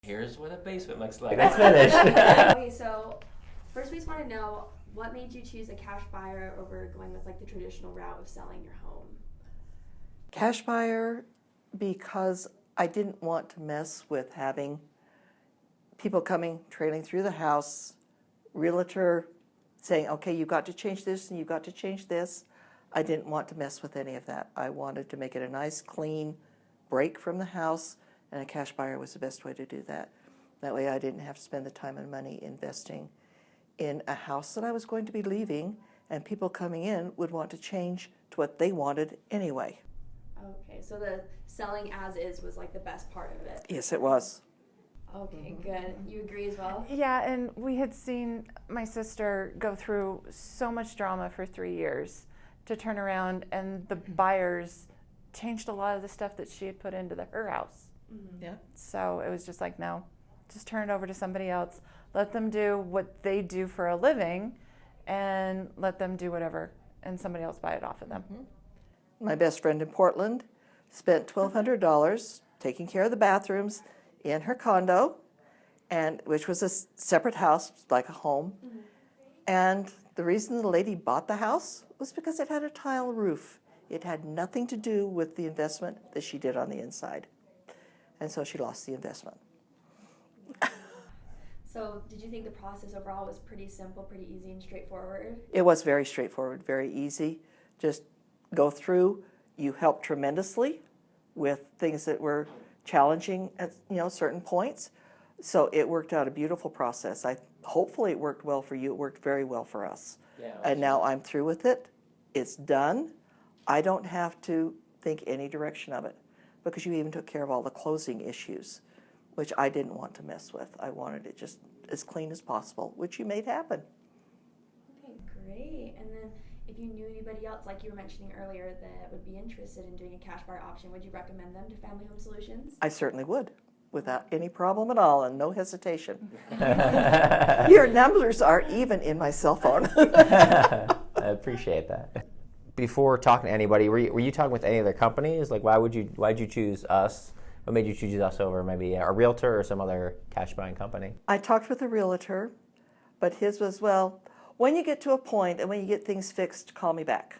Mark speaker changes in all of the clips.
Speaker 1: Here's what a basement looks like. It's finished.
Speaker 2: Okay, so first we just want to know what made you choose a cash buyer over going with like the traditional route of selling your home?
Speaker 3: Cash buyer, because I didn't want to mess with having people coming, trailing through the house, realtor saying, okay, you've got to change this and you've got to change this. I didn't want to mess with any of that. I wanted to make it a nice, clean break from the house, and a cash buyer was the best way to do that. That way I didn't have to spend the time and money investing in a house that I was going to be leaving, and people coming in would want to change to what they wanted anyway.
Speaker 2: Okay, so the selling as is was like the best part of it.
Speaker 3: Yes, it was.
Speaker 2: Okay, good. You agree as well?
Speaker 4: Yeah, and we had seen my sister go through so much drama for 3 years to turn around, and the buyers changed a lot of the stuff that she had put into her house.
Speaker 2: Mm-hmm.
Speaker 3: Yeah.
Speaker 4: So it was just like, no, just turn it over to somebody else. Let them do what they do for a living, and let them do whatever, and somebody else buy it off of them.
Speaker 3: Mm-hmm. My best friend in Portland spent $1,200 taking care of the bathrooms in her condo, and which was a separate house, like a home.
Speaker 2: Mm-hmm.
Speaker 3: And the reason the lady bought the house was because it had a tile roof. It had nothing to do with the investment that she did on the inside. And so she lost the investment.
Speaker 2: So did you think the process overall was pretty simple, pretty easy and straightforward?
Speaker 3: It was very straightforward, very easy. Just go through. You helped tremendously with things that were challenging at certain points. So it worked out a beautiful process. Hopefully it worked well for you. It worked very well for us.
Speaker 1: Yeah,
Speaker 3: and now I'm through with it. It's done. I don't have to think any direction of it, because you even took care of all the closing issues, which I didn't want to mess with. I wanted it just as clean as possible, which you made happen.
Speaker 2: Okay, great. And then if you knew anybody else, like you were mentioning earlier, that would be interested in doing a cash buyer option, would you recommend them to Family Home Solutions?
Speaker 3: I certainly would, without any problem at all and no hesitation. Your numbers are even in my cell phone.
Speaker 1: I appreciate that. Before talking to anybody, were you talking with any other companies? Like, why'd you choose us? What made you choose us over maybe a realtor or some other cash buying company?
Speaker 3: I talked with a realtor, but his was, well, when you get to a point and when you get things fixed, call me back.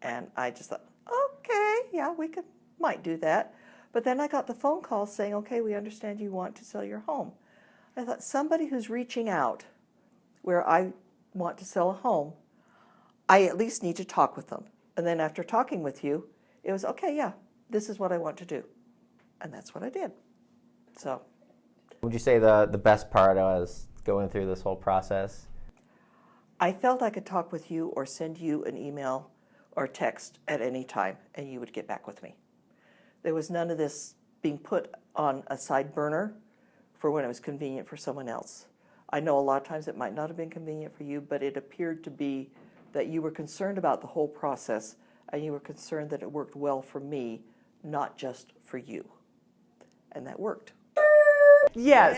Speaker 3: And I just thought, okay, yeah, might do that. But then I got the phone call saying, okay, we understand you want to sell your home. I thought, somebody who's reaching out where I want to sell a home, I at least need to talk with them. And then after talking with you, it was, okay, yeah, this is what I want to do. And that's what I did. So.
Speaker 1: Would you say the best part was going through this whole process?
Speaker 3: I felt I could talk with you or send you an email or text at any time, and you would get back with me. There was none of this being put on a side burner for when it was convenient for someone else. I know a lot of times it might not have been convenient for you, but it appeared to be that you were concerned about the whole process, and you were concerned that it worked well for me, not just for you. And that worked.
Speaker 4: Yes.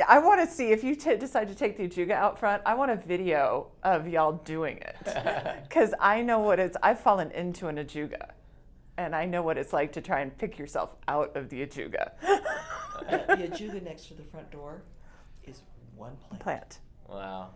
Speaker 4: I want to see, if you decide to take the Ajuga out front, I want a video of y'all doing it. Because I know I've fallen into an Ajuga. And I know what it's like to try and pick yourself out of the Ajuga.
Speaker 3: The Ajuga next to the front door is one plant.
Speaker 1: Wow.